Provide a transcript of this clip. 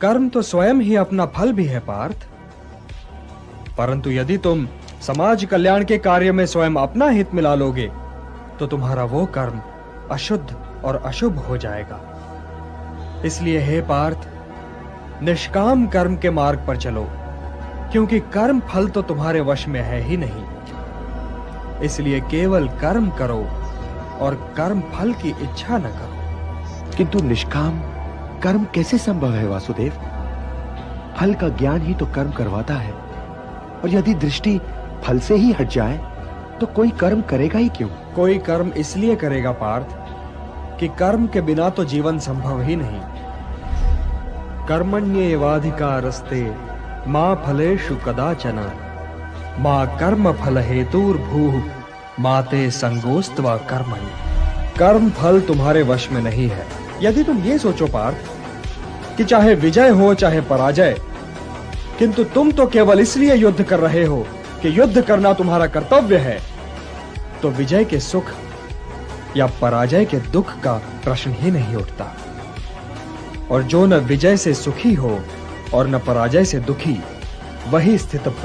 कर्म तो स्वयं ही अपना फल भी है पार्थ, परंतु यदि तुम समाज कल्याण के कार्य में स्वयं अपना हित मिला लोगे तो तुम्हारा वो कर्म अशुद्ध और अशुभ हो जाएगा। इसलिए हे पार्थ, निष्काम कर्म के मार्ग पर चलो, क्योंकि कर्म फल तो तुम्हारे वश में है ही नहीं। इसलिए केवल कर्म करो और कर्म फल की इच्छा न करो। किंतु निष्काम कर्म कैसे संभव है वासुदेव? फल का ज्ञान ही तो कर्म करवाता है, और यदि दृष्टि फल से ही हट जाए तो कोई कर्म करेगा ही क्यों? कोई कर्म इसलिए करेगा पार्थ कि कर्म के बिना तो जीवन संभव ही नहीं। कर्मण्येवाधिकारस्ते मा फलेषु कदाचन मा कर्म फल हेतुर्भूः माते संगोस्त्वा कर्मणि। कर्म फल तुम्हारे वश में नहीं है। यदि तुम ये सोचो पार्थ कि चाहे विजय हो चाहे पराजय, किंतु तुम तो केवल इसलिए युद्ध कर रहे हो कि युद्ध करना तुम्हारा कर्तव्य है, तो विजय के सुख या पराजय के दुख का प्रश्न ही नहीं उठता। और जो न विजय से सुखी हो और न पराजय से दुखी, वही स्थित